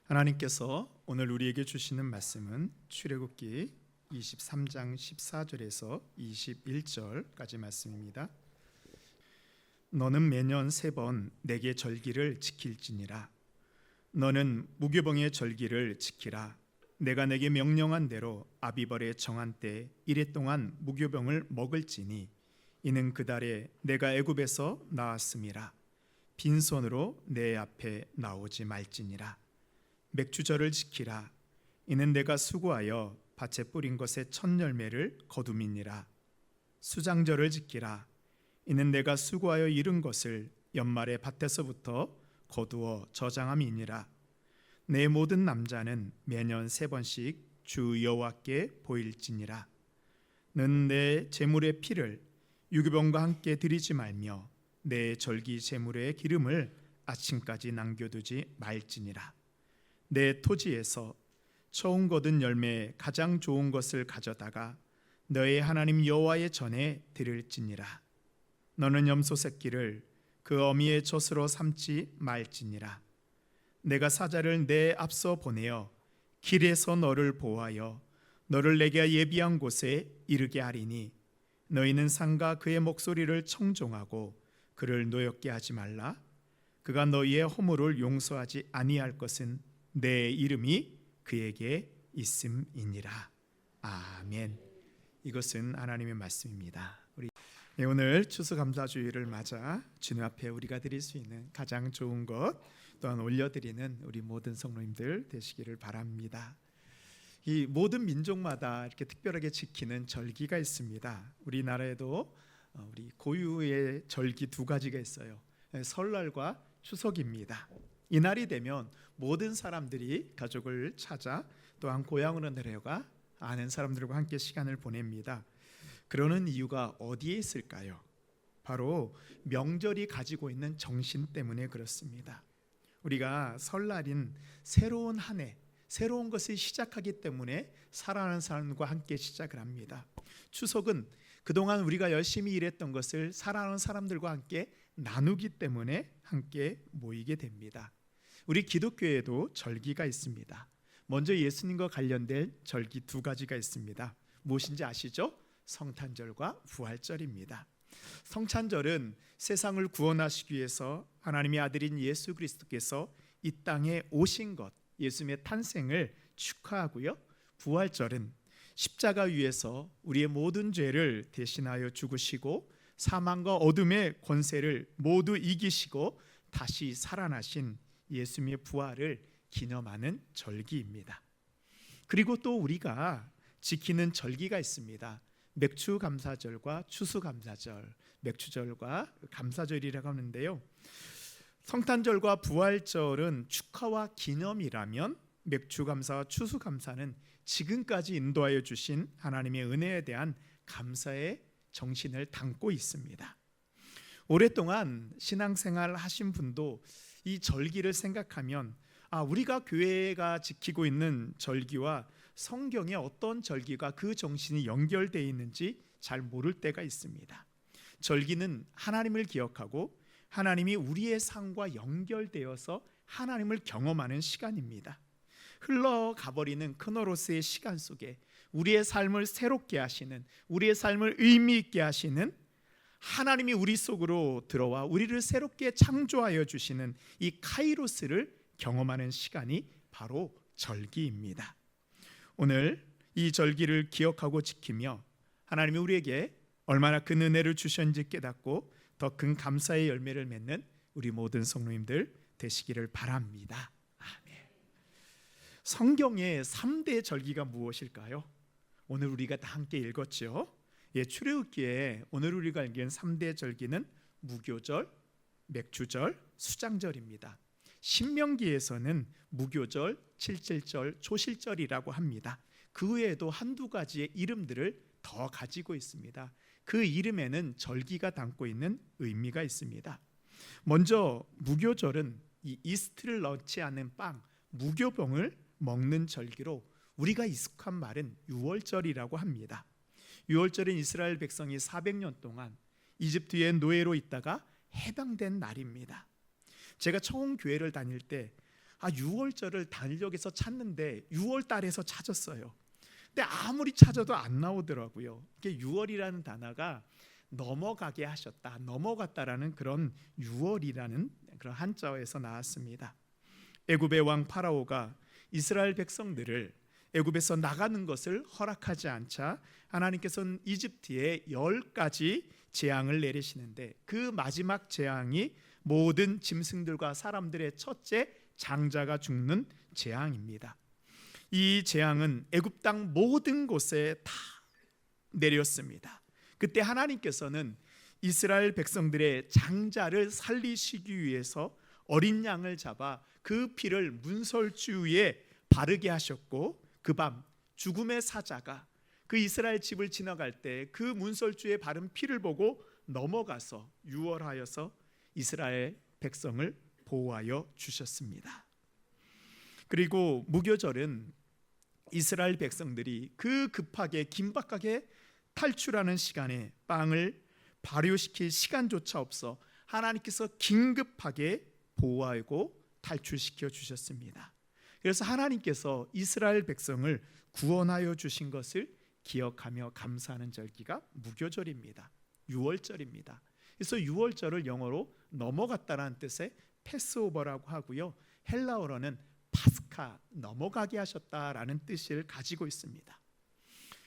하나님께서 오늘 우리에게 주시는 말씀은 출애굽기 23장 14절에서 21절까지 말씀입니다. 너는 매년 3번 내게 절기를 지킬지니라. 너는 무교병의 절기를 지키라. 내가 내게 명령한 대로 아비벌의 정한 때 이레 동안 무교병을 먹을지니 이는 그 달에 내가 애굽에서 나왔음이라. 빈손으로 내 앞에 나오지 말지니라. 맥주절을 지키라. 이는 내가 수고하여 밭에 뿌린 것의 첫 열매를 거둠이니라. 수장절을 지키라. 이는 내가 수고하여 이룬 것을 연말에 밭에서부터 거두어 저장함이니라. 내 모든 남자는 매년 3번씩 주 여호와께 보일지니라. 는 내 제물의 피를 유교병과 함께 드리지 말며 내 절기 제물의 기름을 아침까지 남겨두지 말지니라. 내 토지에서 처음 거둔 열매 가장 좋은 것을 가져다가 너의 하나님 여호와의 전에 드릴지니라. 너는 염소 새끼를 그 어미의 젖으로 삼지 말지니라. 내가 사자를 내 앞서 보내어 길에서 너를 보호하여 너를 내게 예비한 곳에 이르게 하리니 너희는 상가 그의 목소리를 청종하고 그를 노엽게 하지 말라. 그가 너희의 허물을 용서하지 아니할 것은 내 이름이 그에게 있음이니라. 아멘. 이것은 하나님의 말씀입니다. 우리 오늘 추수감사주일을 맞아 주님 앞에 우리가 드릴 수 있는 가장 좋은 것 또한 올려드리는 우리 모든 성도님들 되시기를 바랍니다. 이 모든 민족마다 이렇게 특별하게 지키는 절기가 있습니다. 우리나라에도 우리 고유의 절기 2가지가 있어요. 설날과 추석입니다. 이날이 되면 모든 사람들이 가족을 찾아 또한 고향으로 내려가 아는 사람들과 함께 시간을 보냅니다. 그러는 이유가 어디에 있을까요? 바로 명절이 가지고 있는 정신 때문에 그렇습니다. 우리가 설날인 새로운 한 해, 새로운 것을 시작하기 때문에 사랑하는 사람과 함께 시작을 합니다. 추석은 그동안 우리가 열심히 일했던 것을 사랑하는 사람들과 함께 나누기 때문에 함께 모이게 됩니다. 우리 기독교에도 절기가 있습니다. 먼저 예수님과 관련된 절기 2가지가 있습니다. 무엇인지 아시죠? 성탄절과 부활절입니다. 성탄절은 세상을 구원하시기 위해서 하나님의 아들인 예수 그리스도께서 이 땅에 오신 것, 예수님의 탄생을 축하하고요. 부활절은 십자가 위에서 우리의 모든 죄를 대신하여 죽으시고 사망과 어둠의 권세를 모두 이기시고 다시 살아나신 예수님의 부활을 기념하는 절기입니다. 그리고 또 우리가 지키는 절기가 있습니다. 맥주감사절과 추수감사절, 맥주절과 감사절이라고 하는데요. 성탄절과 부활절은 축하와 기념이라면 맥주감사와 추수감사는 지금까지 인도하여 주신 하나님의 은혜에 대한 감사의 정신을 담고 있습니다. 오랫동안 신앙생활 하신 분도 이 절기를 생각하면 우리가 교회가 지키고 있는 절기와 성경에 어떤 절기가 그 정신이 연결되어 있는지 잘 모를 때가 있습니다. 절기는 하나님을 기억하고 하나님이 우리의 삶과 연결되어서 하나님을 경험하는 시간입니다. 흘러가버리는 크노로스의 시간 속에 우리의 삶을 새롭게 하시는, 우리의 삶을 의미 있게 하시는 하나님이 우리 속으로 들어와 우리를 새롭게 창조하여 주시는 이 카이로스를 경험하는 시간이 바로 절기입니다. 오늘 이 절기를 기억하고 지키며 하나님이 우리에게 얼마나 큰 은혜를 주셨는지 깨닫고 더 큰 감사의 열매를 맺는 우리 모든 성도님들 되시기를 바랍니다. 아멘. 성경의 3대 절기가 무엇일까요? 오늘 우리가 다 함께 읽었죠. 출애굽기에 오늘 우리가 읽은 3대 절기는 무교절, 맥주절, 수장절입니다. 신명기에서는 무교절, 칠칠절, 초실절이라고 합니다. 그 외에도 한두 가지의 이름들을 더 가지고 있습니다. 그 이름에는 절기가 담고 있는 의미가 있습니다. 먼저 무교절은 이 이스트를 넣지 않은 빵, 무교병을 먹는 절기로 우리가 익숙한 말은 유월절이라고 합니다. 유월절은 이스라엘 백성이 400년 동안 이집트의 노예로 있다가 해방된 날입니다. 제가 처음 교회를 다닐 때 유월절을 달력에서 찾는데 6월 달에서 찾았어요. 근데 아무리 찾아도 안 나오더라고요. 이게 6월이라는 단어가 넘어가게 하셨다, 넘어갔다라는 그런 6월이라는 그런 한자어에서 나왔습니다. 애굽의 왕 파라오가 이스라엘 백성들을 애굽에서 나가는 것을 허락하지 않자 하나님께서는 이집트에 10가지 재앙을 내리시는데, 그 마지막 재앙이 모든 짐승들과 사람들의 첫째 장자가 죽는 재앙입니다. 이 재앙은 애굽 땅 모든 곳에 다 내렸습니다. 그때 하나님께서는 이스라엘 백성들의 장자를 살리시기 위해서 어린 양을 잡아 그 피를 문설주 위에 바르게 하셨고, 그 밤 죽음의 사자가 그 이스라엘 집을 지나갈 때 그 문설주에 바른 피를 보고 넘어가서 유월하여서 이스라엘 백성을 보호하여 주셨습니다. 그리고 무교절은 이스라엘 백성들이 그 급하게 긴박하게 탈출하는 시간에 빵을 발효시킬 시간조차 없어 하나님께서 긴급하게 보호하고 탈출시켜 주셨습니다. 그래서 하나님께서 이스라엘 백성을 구원하여 주신 것을 기억하며 감사하는 절기가 무교절입니다. 유월절입니다. 그래서 유월절을 영어로 넘어갔다라는 뜻의 패스오버라고 하고요, 헬라어로는 파스카, 넘어가게 하셨다라는 뜻을 가지고 있습니다.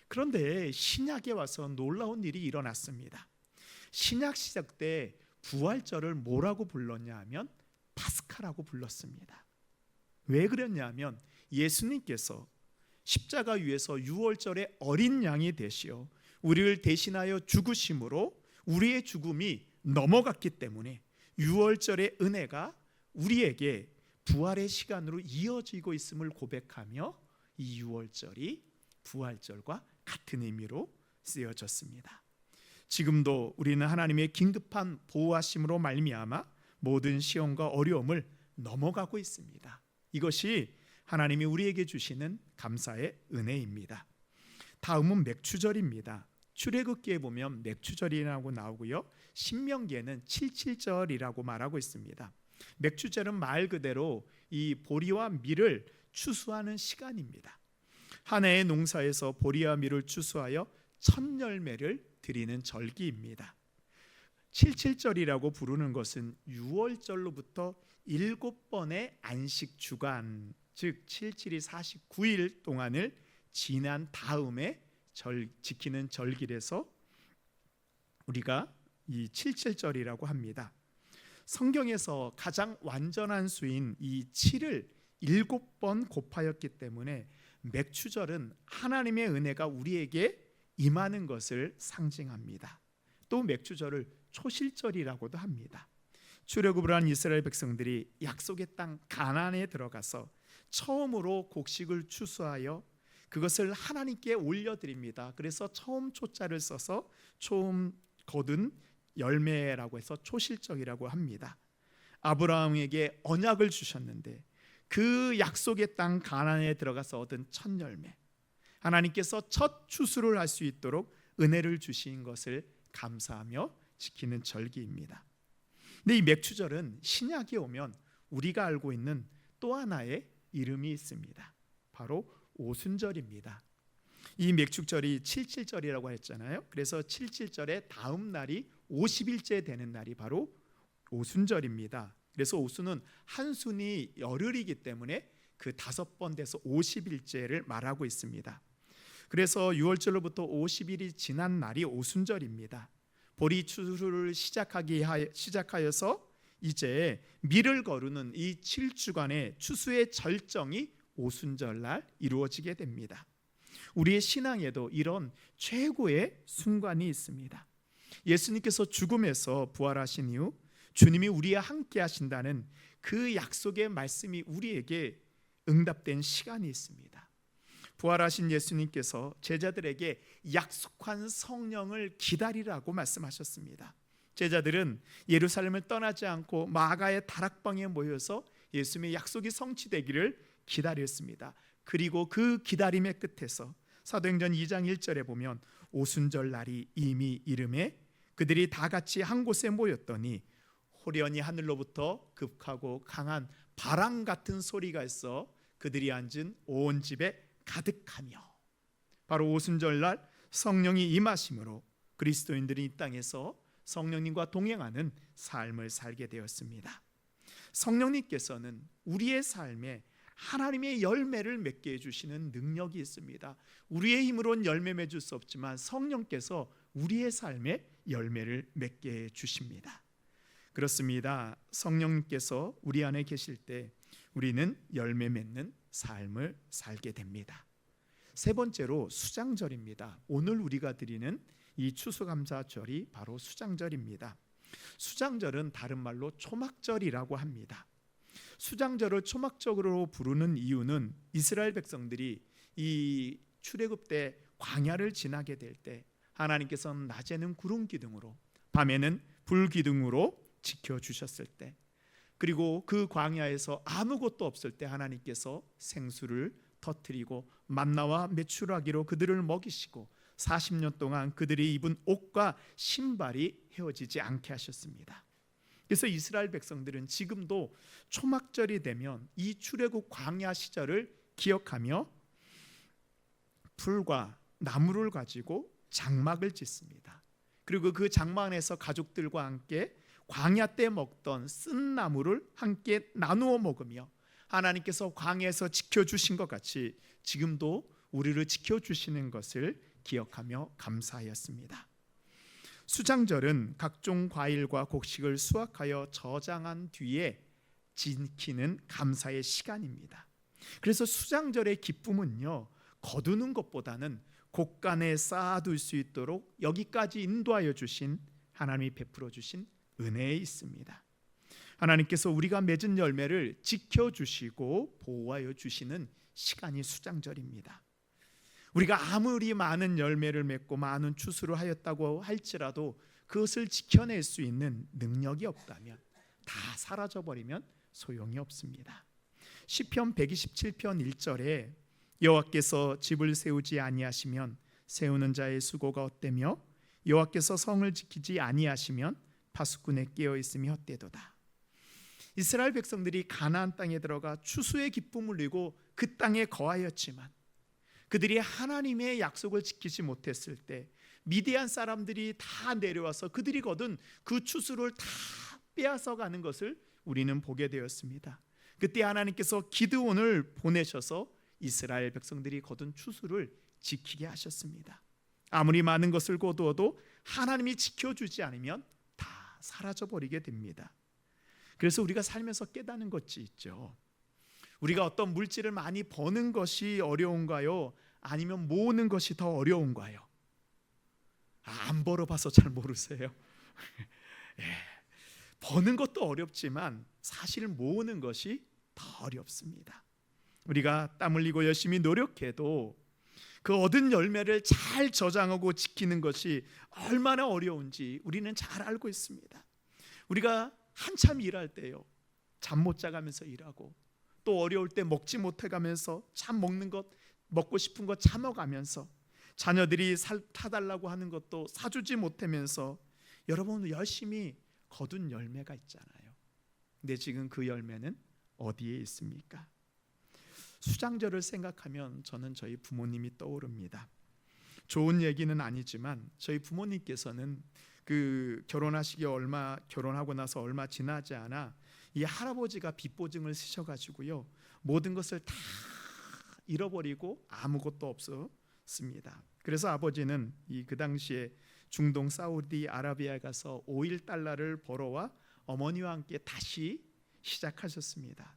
그런데 신약에 와서 놀라운 일이 일어났습니다. 신약 시작 때 부활절을 뭐라고 불렀냐 하면 파스카라고 불렀습니다. 왜 그랬냐 하면 예수님께서 십자가 위에서 유월절에 어린 양이 되시어 우리를 대신하여 죽으심으로 우리의 죽음이 넘어갔기 때문에 유월절의 은혜가 우리에게 부활의 시간으로 이어지고 있음을 고백하며 이 유월절이 부활절과 같은 의미로 쓰여졌습니다. 지금도 우리는 하나님의 긴급한 보호하심으로 말미암아 모든 시험과 어려움을 넘어가고 있습니다. 이것이 하나님이 우리에게 주시는 감사의 은혜입니다. 다음은 맥추절입니다. 출애굽기에 보면 맥추절이라고 나오고요, 신명기에는 칠칠절이라고 말하고 있습니다. 맥추절은 말 그대로 이 보리와 밀을 추수하는 시간입니다. 한 해의 농사에서 보리와 밀을 추수하여 첫 열매를 드리는 절기입니다. 칠칠절이라고 부르는 것은 유월절로부터 7번의 안식 주간, 즉 77이 49일 동안을 지난 다음에 지키는 절기라서 우리가 이 칠칠절이라고 합니다. 성경에서 가장 완전한 수인 이 7을 7번 곱하였기 때문에 맥추절은 하나님의 은혜가 우리에게 임하는 것을 상징합니다. 또 맥추절을 초실절이라고도 합니다. 출애굽을 한 이스라엘 백성들이 약속의 땅 가나안에 들어가서 처음으로 곡식을 추수하여 그것을 하나님께 올려드립니다. 그래서 처음 초자를 써서 처음 거둔 열매라고 해서 초실절이라고 합니다. 아브라함에게 언약을 주셨는데 그 약속의 땅 가나안에 들어가서 얻은 첫 열매, 하나님께서 첫 추수를 할 수 있도록 은혜를 주신 것을 감사하며 지키는 절기입니다. 근데 이 맥추절은 신약에 오면 우리가 알고 있는 또 하나의 이름이 있습니다. 바로 오순절입니다. 이 맥추절이 칠칠절이라고 했잖아요. 그래서 칠칠절의 다음 날이 50일째 되는 날이 바로 오순절입니다. 그래서 오순은 한순이 열흘이기 때문에 그 5번 돼서 50일째를 말하고 있습니다. 그래서 6월절로부터 50일이 지난 날이 오순절입니다. 보리 추수를 시작하여서 이제 밀을 거르는 이 7주간의 추수의 절정이 오순절날 이루어지게 됩니다. 우리의 신앙에도 이런 최고의 순간이 있습니다. 예수님께서 죽음에서 부활하신 이후 주님이 우리와 함께 하신다는 그 약속의 말씀이 우리에게 응답된 시간이 있습니다. 부활하신 예수님께서 제자들에게 약속한 성령을 기다리라고 말씀하셨습니다. 제자들은 예루살렘을 떠나지 않고 마가의 다락방에 모여서 예수님의 약속이 성취되기를 기다렸습니다. 그리고 그 기다림의 끝에서 사도행전 2장 1절에 보면 오순절 날이 이미 이름에 그들이 다 같이 한 곳에 모였더니 호련히 하늘로부터 급하고 강한 바람 같은 소리가 있어 그들이 앉은 온 집에 가득하며, 바로 오순절날 성령이 임하심으로 그리스도인들이 이 땅에서 성령님과 동행하는 삶을 살게 되었습니다. 성령님께서는 우리의 삶에 하나님의 열매를 맺게 해주시는 능력이 있습니다. 우리의 힘으로는 열매 맺을 수 없지만 성령께서 우리의 삶에 열매를 맺게 해주십니다. 그렇습니다. 성령님께서 우리 안에 계실 때 우리는 열매 맺는 삶을 살게 됩니다. 세 번째로 수장절입니다. 오늘 우리가 드리는 이 추수감사절이 바로 수장절입니다. 수장절은 다른 말로 초막절이라고 합니다. 수장절을 초막절로 부르는 이유는 이스라엘 백성들이 이 출애굽 때 광야를 지나게 될 때 하나님께서는 낮에는 구름 기둥으로 밤에는 불 기둥으로 지켜주셨을 때, 그리고 그 광야에서 아무것도 없을 때 하나님께서 생수를 터뜨리고 만나와 메추라기로 그들을 먹이시고 40년 동안 그들이 입은 옷과 신발이 헤어지지 않게 하셨습니다. 그래서 이스라엘 백성들은 지금도 초막절이 되면 이 출애굽 광야 시절을 기억하며 풀과 나무를 가지고 장막을 짓습니다. 그리고 그 장막 안에서 가족들과 함께 광야 때 먹던 쓴 나무를 함께 나누어 먹으며 하나님께서 광야에서 지켜주신 것 같이 지금도 우리를 지켜주시는 것을 기억하며 감사하였습니다. 수장절은 각종 과일과 곡식을 수확하여 저장한 뒤에 지키는 감사의 시간입니다. 그래서 수장절의 기쁨은요, 거두는 것보다는 곳간에 쌓아둘 수 있도록 여기까지 인도하여 주신 하나님이 베풀어 주신 은혜에 있습니다. 하나님께서 우리가 맺은 열매를 지켜주시고 보호하여 주시는 시간이 수장절입니다. 우리가 아무리 많은 열매를 맺고 많은 추수를 하였다고 할지라도 그것을 지켜낼 수 있는 능력이 없다면, 다 사라져버리면 소용이 없습니다. 시편 127편 1절에 여호와께서 집을 세우지 아니하시면 세우는 자의 수고가 헛되며 여호와께서 성을 지키지 아니하시면 파수꾼에 깨어 있음이 헛되도다. 이스라엘 백성들이 가나안 땅에 들어가 추수의 기쁨을 누리고 그 땅에 거하였지만 그들이 하나님의 약속을 지키지 못했을 때 미디안 사람들이 다 내려와서 그들이 거둔 그 추수를 다 빼앗아 가는 것을 우리는 보게 되었습니다. 그때 하나님께서 기드온을 보내셔서 이스라엘 백성들이 거둔 추수를 지키게 하셨습니다. 아무리 많은 것을 거두어도 하나님이 지켜주지 않으면 다 사라져버리게 됩니다. 그래서 우리가 살면서 깨닫는 것이 있죠. 우리가 어떤 물질을 많이 버는 것이 어려운가요? 아니면 모으는 것이 더 어려운가요? 안 벌어봐서 잘 모르세요. 버는 것도 어렵지만 사실 모으는 것이 더 어렵습니다. 우리가 땀 흘리고 열심히 노력해도 그 얻은 열매를 잘 저장하고 지키는 것이 얼마나 어려운지 우리는 잘 알고 있습니다. 우리가 한참 일할 때요, 잠 못 자가면서 일하고 또 어려울 때 먹지 못해가면서 참 먹는 것, 먹고 싶은 것 참아가면서 자녀들이 사달라고 하는 것도 사주지 못하면서 여러분 열심히 거둔 열매가 있잖아요. 근데 지금 그 열매는 어디에 있습니까? 수장절을 생각하면 저는 저희 부모님이 떠오릅니다. 좋은 얘기는 아니지만 저희 부모님께서는 그 결혼하고 나서 얼마 지나지 않아 이 할아버지가 빚보증을 쓰셔가지고요, 모든 것을 다 잃어버리고 아무것도 없었습니다. 그래서 아버지는 그 당시에 중동 사우디아라비아에 가서 오일 달러를 벌어와 어머니와 함께 다시 시작하셨습니다.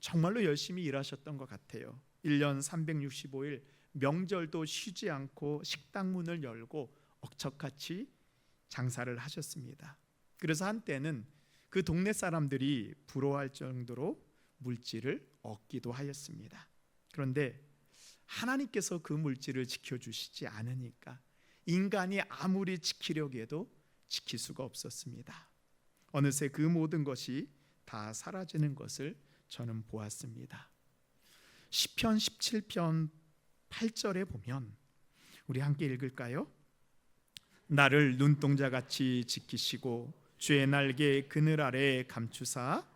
정말로 열심히 일하셨던 것 같아요. 1년 365일 명절도 쉬지 않고 식당 문을 열고 억척같이 장사를 하셨습니다. 그래서 한때는 그 동네 사람들이 부러워할 정도로 물질을 얻기도 하였습니다. 그런데 하나님께서 그 물질을 지켜주시지 않으니까 인간이 아무리 지키려고 해도 지킬 수가 없었습니다. 어느새 그 모든 것이 다 사라지는 것을 저는 보았습니다. 시편 17편 8절에 보면 우리 함께 읽을까요? 나를 눈동자같이 지키시고 주의 날개 그늘 아래 감추사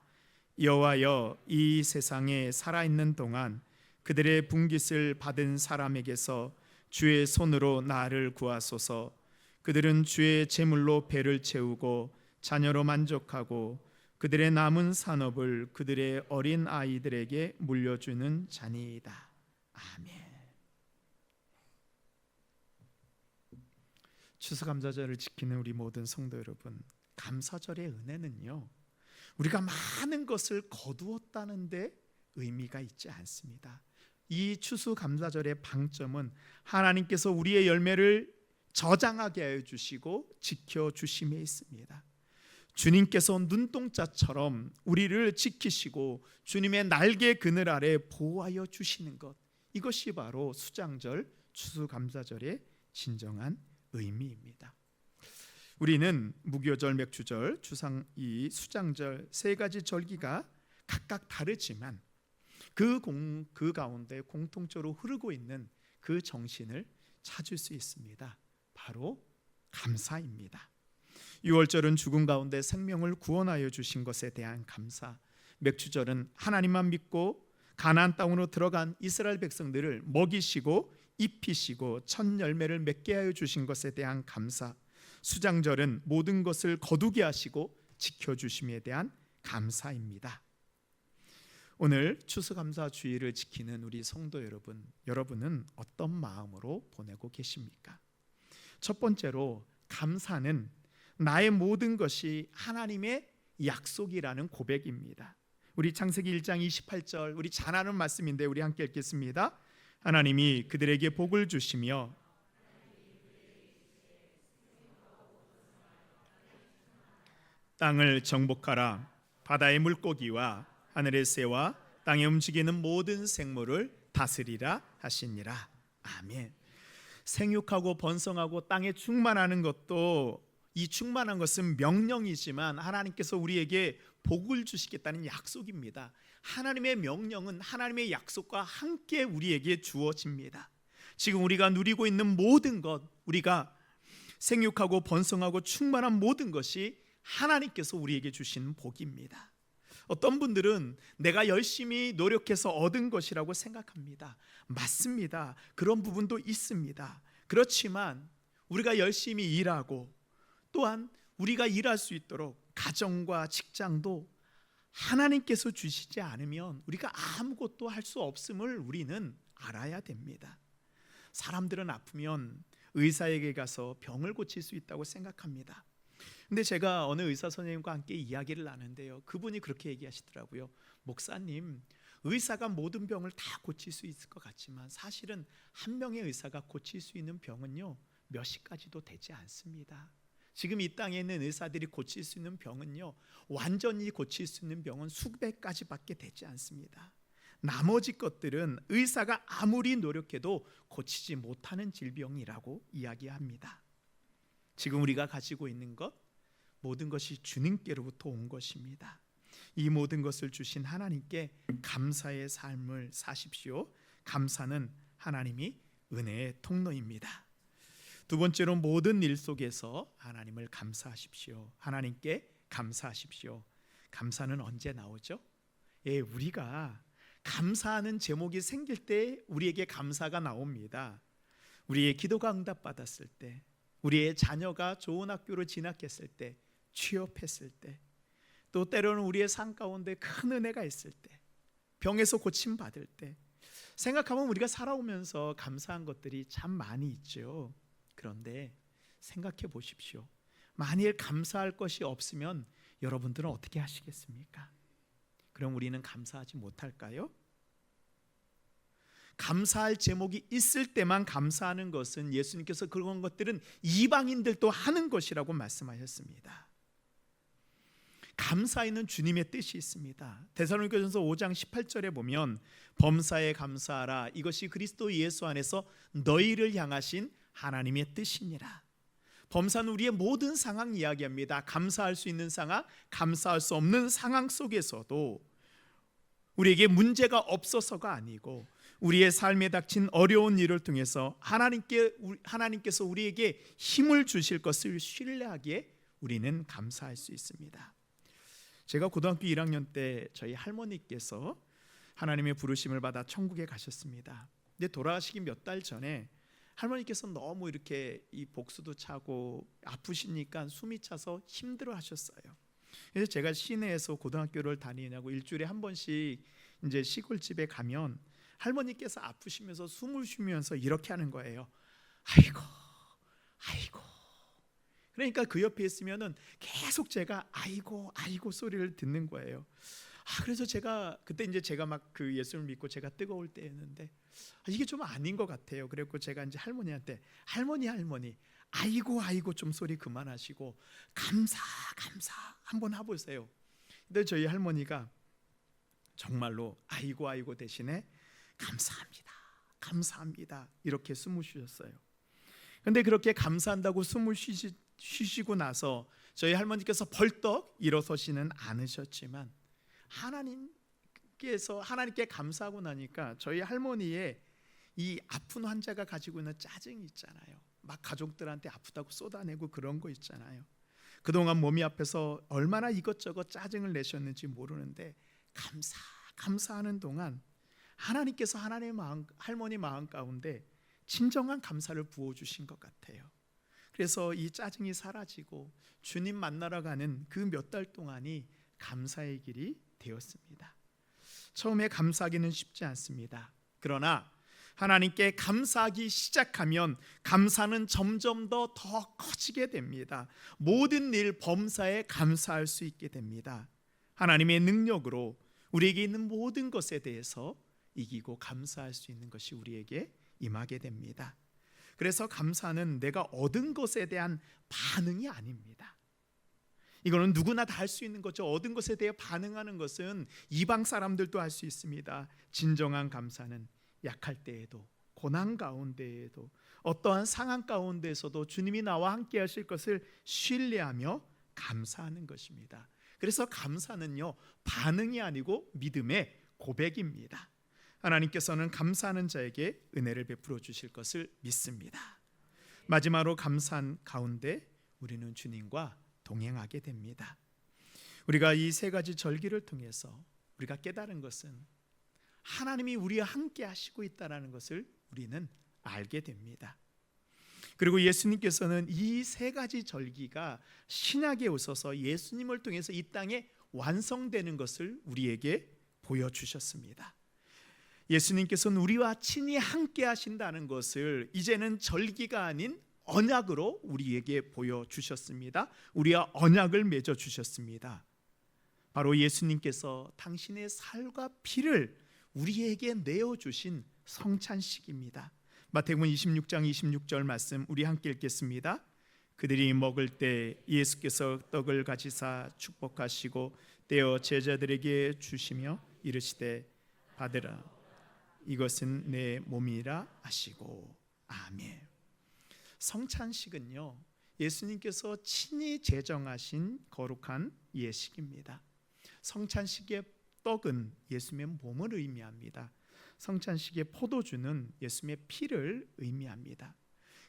여호와여 이 세상에 살아있는 동안 그들의 분깃을 받은 사람에게서 주의 손으로 나를 구하소서. 그들은 주의 제물로 배를 채우고 자녀로 만족하고 그들의 남은 산업을 그들의 어린 아이들에게 물려주는 자니이다. 아멘. 추수감사절을 지키는 우리 모든 성도 여러분, 감사절의 은혜는요, 우리가 많은 것을 거두었다는데 의미가 있지 않습니다. 이 추수감사절의 방점은 하나님께서 우리의 열매를 저장하게 하여 주시고 지켜주심에 있습니다. 주님께서 눈동자처럼 우리를 지키시고 주님의 날개 그늘 아래 보호하여 주시는 것, 이것이 바로 수장절, 추수감사절의 진정한 의미입니다. 우리는 무교절, 맥주절, 주상, 수장절 세 가지 절기가 각각 다르지만 그 가운데 공통적으로 흐르고 있는 그 정신을 찾을 수 있습니다. 바로 감사입니다. 유월절은 죽음 가운데 생명을 구원하여 주신 것에 대한 감사, 맥주절은 하나님만 믿고 가나안 땅으로 들어간 이스라엘 백성들을 먹이시고 입히시고 첫 열매를 맺게 하여 주신 것에 대한 감사, 수장절은 모든 것을 거두게 하시고 지켜주심에 대한 감사입니다. 오늘 추수감사 주일을 지키는 우리 성도 여러분, 여러분은 어떤 마음으로 보내고 계십니까? 첫 번째로 감사는 나의 모든 것이 하나님의 약속이라는 고백입니다. 우리 창세기 1장 28절, 우리 잘 아는 말씀인데 우리 함께 읽겠습니다. 하나님이 그들에게 복을 주시며 땅을 정복하라. 바다의 물고기와 하늘의 새와 땅에 움직이는 모든 생물을 다스리라 하시니라. 아멘. 생육하고 번성하고 땅에 충만하는 것도, 이 충만한 것은 명령이지만 하나님께서 우리에게 복을 주시겠다는 약속입니다. 하나님의 명령은 하나님의 약속과 함께 우리에게 주어집니다. 지금 우리가 누리고 있는 모든 것, 우리가 생육하고 번성하고 충만한 모든 것이 하나님께서 우리에게 주신 복입니다. 어떤 분들은 내가 열심히 노력해서 얻은 것이라고 생각합니다. 맞습니다. 그런 부분도 있습니다. 그렇지만 우리가 열심히 일하고 또한 우리가 일할 수 있도록 가정과 직장도 하나님께서 주시지 않으면 우리가 아무것도 할 수 없음을 우리는 알아야 됩니다. 사람들은 아프면 의사에게 가서 병을 고칠 수 있다고 생각합니다. 근데 제가 어느 의사 선생님과 함께 이야기를 나누는데요, 그분이 그렇게 얘기하시더라고요. 목사님, 의사가 모든 병을 다 고칠 수 있을 것 같지만 사실은 한 명의 의사가 고칠 수 있는 병은요, 몇십 가지도 되지 않습니다. 지금 이 땅에 있는 의사들이 고칠 수 있는 병은요, 완전히 고칠 수 있는 병은 수백 가지밖에 되지 않습니다. 나머지 것들은 의사가 아무리 노력해도 고치지 못하는 질병이라고 이야기합니다. 지금 우리가 가지고 있는 것, 모든 것이 주님께로부터 온 것입니다. 이 모든 것을 주신 하나님께 감사의 삶을 사십시오. 감사는 하나님이 은혜의 통로입니다. 두 번째로 모든 일 속에서 하나님을 감사하십시오. 하나님께 감사하십시오. 감사는 언제 나오죠? 우리가 감사하는 제목이 생길 때 우리에게 감사가 나옵니다. 우리의 기도가 응답받았을 때, 우리의 자녀가 좋은 학교로 진학했을 때, 취업했을 때, 또 때로는 우리의 삶 가운데 큰 은혜가 있을 때, 병에서 고침받을 때, 생각하면 우리가 살아오면서 감사한 것들이 참 많이 있죠. 그런데 생각해 보십시오. 만일 감사할 것이 없으면 여러분들은 어떻게 하시겠습니까? 그럼 우리는 감사하지 못할까요? 감사할 제목이 있을 때만 감사하는 것은, 예수님께서 그런 것들은 이방인들도 하는 것이라고 말씀하셨습니다. 감사에는 주님의 뜻이 있습니다. 데살로니가전서 5장 18절에 보면 범사에 감사하라, 이것이 그리스도 예수 안에서 너희를 향하신 하나님의 뜻이니라. 범사는 우리의 모든 상황 이야기합니다. 감사할 수 있는 상황, 감사할 수 없는 상황 속에서도 우리에게 문제가 없어서가 아니고 우리의 삶에 닥친 어려운 일을 통해서 하나님께서 우리에게 힘을 주실 것을 신뢰하기에 우리는 감사할 수 있습니다. 제가 고등학교 1학년 때 저희 할머니께서 하나님의 부르심을 받아 천국에 가셨습니다. 근데 돌아가시기 몇 달 전에 할머니께서 너무 이렇게 이 복수도 차고 아프시니까 숨이 차서 힘들어 하셨어요. 그래서 제가 시내에서 고등학교를 다니냐고 일주일에 한 번씩 이제 시골집에 가면 할머니께서 아프시면서 숨을 쉬면서 이렇게 하는 거예요. 아이고, 아이고. 그러니까 그 옆에 있으면은 계속 제가 아이고, 아이고 소리를 듣는 거예요. 그래서 제가 그때 이제 제가 막 그 예수를 믿고 제가 뜨거울 때였는데 이게 좀 아닌 것 같아요. 그래서 제가 이제 할머니한테 할머니 아이고 아이고 좀 소리 그만하시고 감사 한번 해보세요. 근데 저희 할머니가 정말로 아이고 아이고 대신에 감사합니다 이렇게 숨을 쉬셨어요. 근데 그렇게 감사한다고 숨을 쉬시고 나서 저희 할머니께서 벌떡 일어서시는 않으셨지만 하나님께 감사하고 나니까 저희 할머니의 이 아픈 환자가 가지고 있는 짜증이 있잖아요. 막 가족들한테 아프다고 쏟아내고 그런 거 있잖아요. 그동안 몸이 아파서 얼마나 이것저것 짜증을 내셨는지 모르는데 감사하는 동안 하나님께서 할머니 마음 가운데 진정한 감사를 부어주신 것 같아요. 그래서 이 짜증이 사라지고 주님 만나러 가는 그 몇 달 동안이 감사의 길이 되었습니다. 처음에 감사하기는 쉽지 않습니다. 그러나 하나님께 감사하기 시작하면 감사는 점점 더 커지게 됩니다. 모든 일 범사에 감사할 수 있게 됩니다. 하나님의 능력으로 우리에게 있는 모든 것에 대해서 이기고 감사할 수 있는 것이 우리에게 임하게 됩니다. 그래서 감사는 내가 얻은 것에 대한 반응이 아닙니다. 이거는 누구나 다 할 수 있는 거죠. 얻은 것에 대해 반응하는 것은 이방 사람들도 할 수 있습니다. 진정한 감사는 약할 때에도 고난 가운데에도 어떠한 상황 가운데에서도 주님이 나와 함께 하실 것을 신뢰하며 감사하는 것입니다. 그래서 감사는요 반응이 아니고 믿음의 고백입니다. 하나님께서는 감사하는 자에게 은혜를 베풀어 주실 것을 믿습니다. 마지막으로 감사한 가운데 우리는 주님과 동행하게 됩니다. 우리가 이 세 가지 절기를 통해서 우리가 깨달은 것은 하나님이 우리와 함께 하시고 있다는 것을 우리는 알게 됩니다. 그리고 예수님께서는 이 세 가지 절기가 신약에 오셔서 예수님을 통해서 이 땅에 완성되는 것을 우리에게 보여주셨습니다. 예수님께서는 우리와 친히 함께 하신다는 것을 이제는 절기가 아닌 언약으로 우리에게 보여주셨습니다. 우리와 언약을 맺어주셨습니다. 바로 예수님께서 당신의 살과 피를 우리에게 내어주신 성찬식입니다. 마태복음 26장 26절 말씀 우리 함께 읽겠습니다. 그들이 먹을 때 예수께서 떡을 가지사 축복하시고 떼어 제자들에게 주시며 이르시되 받으라 이것은 내 몸이라 하시고 아멘. 성찬식은요 예수님께서 친히 제정하신 거룩한 예식입니다. 성찬식의 떡은 예수님의 몸을 의미합니다. 성찬식의 포도주는 예수님의 피를 의미합니다.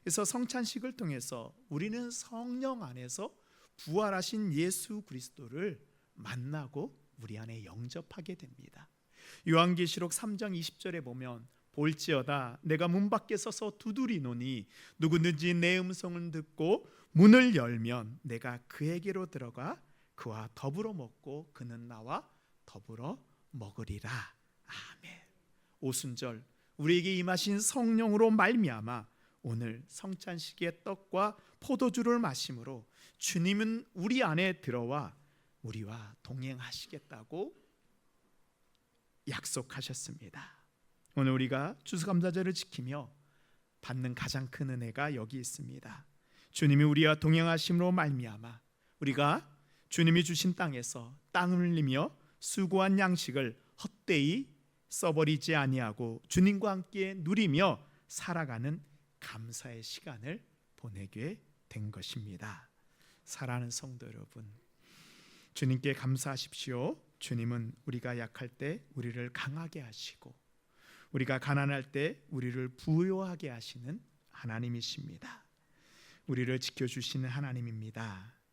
그래서 성찬식을 통해서 우리는 성령 안에서 부활하신 예수 그리스도를 만나고 우리 안에 영접하게 됩니다. 요한계시록 3장 20절에 보면 볼지어다 내가 문 밖에 서서 두드리노니 누구든지 내 음성을 듣고 문을 열면 내가 그에게로 들어가 그와 더불어 먹고 그는 나와 더불어 먹으리라. 아멘. 오순절 우리에게 임하신 성령으로 말미암아 오늘 성찬식의 떡과 포도주를 마심으로 주님은 우리 안에 들어와 우리와 동행하시겠다고 약속하셨습니다. 오늘 우리가 추수감사절을 지키며 받는 가장 큰 은혜가 여기 있습니다. 주님이 우리와 동행하심으로 말미암아 우리가 주님이 주신 땅에서 땀 흘리며 수고한 양식을 헛되이 써버리지 아니하고 주님과 함께 누리며 살아가는 감사의 시간을 보내게 된 것입니다. 사랑하는 성도 여러분, 주님께 감사하십시오. 주님은 우리가 약할 때 우리를 강하게 하시고 우리가 가난할 때 우리를 부요하게 하시는 하나님이십니다. 우리를 지켜주시는 하나님입니다.